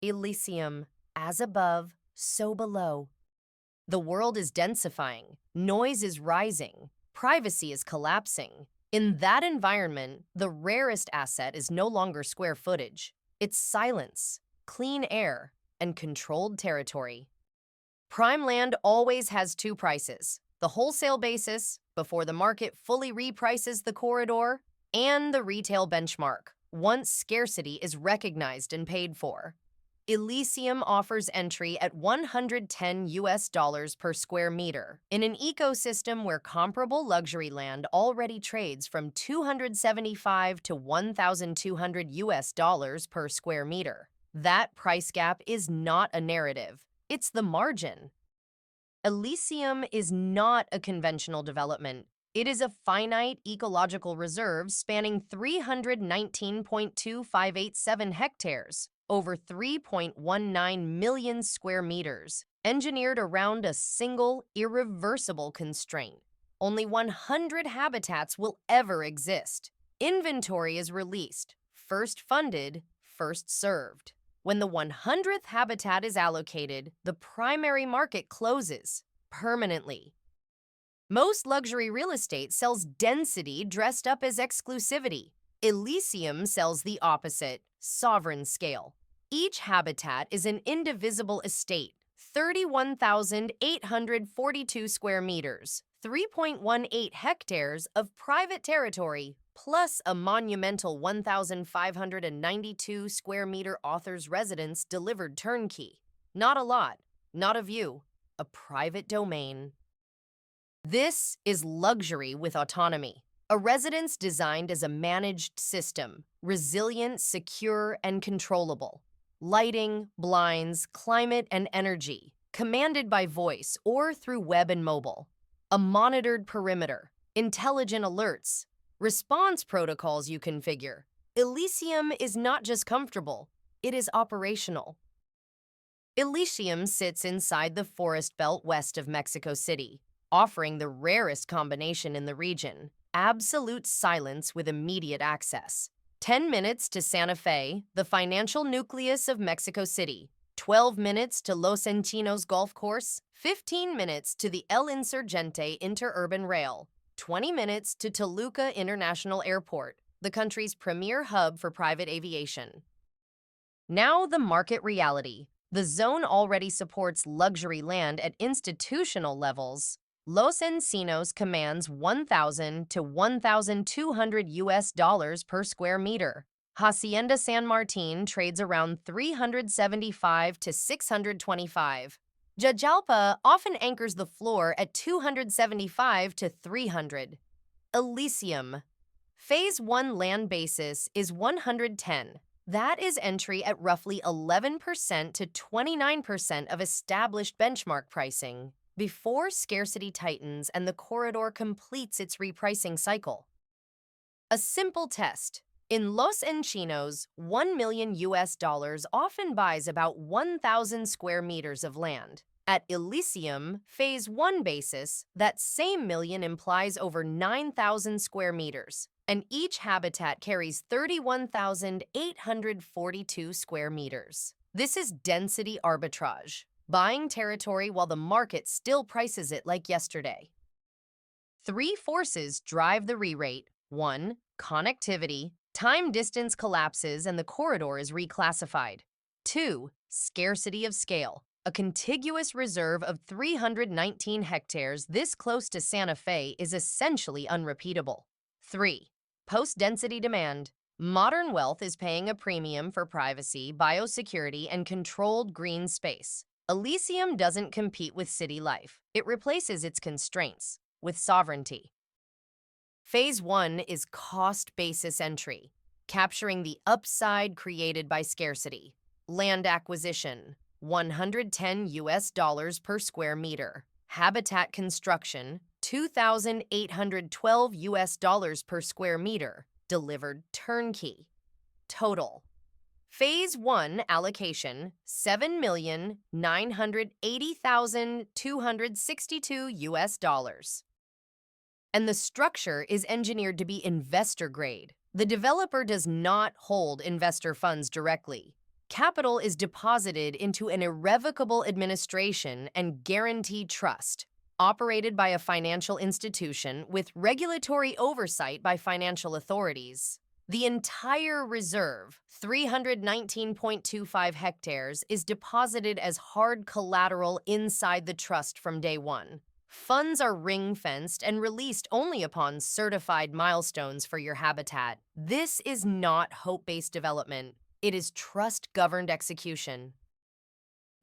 ELYSIUM, as above, so below. The world is densifying, noise is rising, privacy is collapsing. In that environment, the rarest asset is no longer square footage. It's silence, clean air, and controlled territory. Prime land always has two prices: the wholesale basis, before the market fully reprices the corridor, and the retail benchmark, once scarcity is recognized and paid for. ELYSIUM offers entry at $110 per square meter in an ecosystem where comparable luxury land already trades from $275 to $1,200 per square meter. That price gap is not a narrative, it's the margin. ELYSIUM is not a conventional development. It is a finite ecological reserve spanning 319.2587 hectares, over 3.19 million square meters, engineered around a single, irreversible constraint. Only 100 habitats will ever exist. Inventory is released, first funded, first served. When the 100th habitat is allocated, the primary market closes permanently. Most luxury real estate sells density dressed up as exclusivity. ELYSIUM sells the opposite, sovereign scale. Each habitat is an indivisible estate, 31,842 square meters, 3.18 hectares of private territory, plus a monumental 1,592 square meter author's residence delivered turnkey. Not a lot, not a view, a private domain. This is luxury with autonomy. A residence designed as a managed system, resilient, secure, and controllable. Lighting, blinds, climate, and energy, commanded by voice or through web and mobile. A monitored perimeter, intelligent alerts, response protocols you configure. ELYSIUM is not just comfortable, it is operational. ELYSIUM sits inside the forest belt west of Mexico City, offering the rarest combination in the region: absolute silence with immediate access. 10 minutes to Santa Fe, the financial nucleus of Mexico City. 12 minutes to Los Encinos Golf Course. 15 minutes to the El Insurgente Interurban Rail. 20 minutes to Toluca International Airport, the country's premier hub for private aviation. Now the market reality. The zone already supports luxury land at institutional levels. Los Encinos commands $1,000 to $1,200 per square meter. Hacienda San Martin trades around $375 to $625. Jajalpa often anchors the floor at $275 to $300. ELYSIUM. Phase 1 land basis is $110. That is entry at roughly 11% to 29% of established benchmark pricing, before scarcity tightens and the corridor completes its repricing cycle. A simple test. In Los Encinos, $1 million often buys about 1,000 square meters of land. At ELYSIUM, Phase 1 basis, that same million implies over 9,000 square meters, and each habitat carries 31,842 square meters. This is density arbitrage, buying territory while the market still prices it like yesterday. 3 forces drive the re-rate. 1. Connectivity. Time-distance collapses and the corridor is reclassified. 2. Scarcity of scale. A contiguous reserve of 319 hectares this close to Santa Fe is essentially unrepeatable. 3. Post-density demand. Modern wealth is paying a premium for privacy, biosecurity, and controlled green space. ELYSIUM doesn't compete with city life. It replaces its constraints with sovereignty. Phase 1 is cost basis entry, capturing the upside created by scarcity. Land acquisition, $110 per square meter. Habitat construction, $2,812 per square meter, delivered turnkey. Total. Phase 1 allocation, $7,980,262. And the structure is engineered to be investor grade. The developer does not hold investor funds directly. Capital is deposited into an irrevocable administration and guaranteed trust, operated by a financial institution with regulatory oversight by financial authorities. The entire reserve, 319.25 hectares, is deposited as hard collateral inside the trust from day one. Funds are ring-fenced and released only upon certified milestones for your habitat. This is not hope-based development. It is trust-governed execution.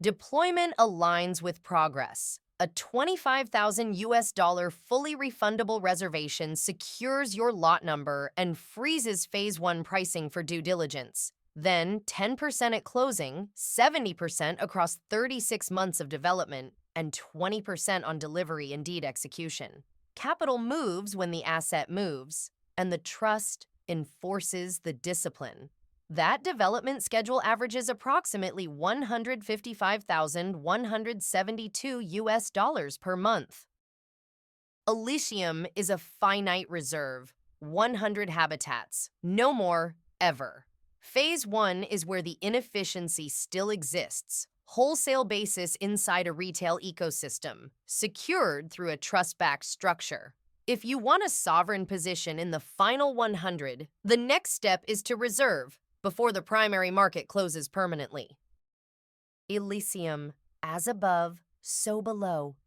Deployment aligns with progress. A $25,000 fully refundable reservation secures your lot number and freezes Phase 1 pricing for due diligence. Then 10% at closing, 70% across 36 months of development, and 20% on delivery and deed execution. Capital moves when the asset moves, and the trust enforces the discipline. That development schedule averages approximately $155,172 per month. ELYSIUM is a finite reserve, 100 habitats, no more, ever. Phase 1 is where the inefficiency still exists, wholesale basis inside a retail ecosystem, secured through a trust-backed structure. If you want a sovereign position in the final 100, the next step is to reserve before the primary market closes permanently. ELYSIUM, as above, so below.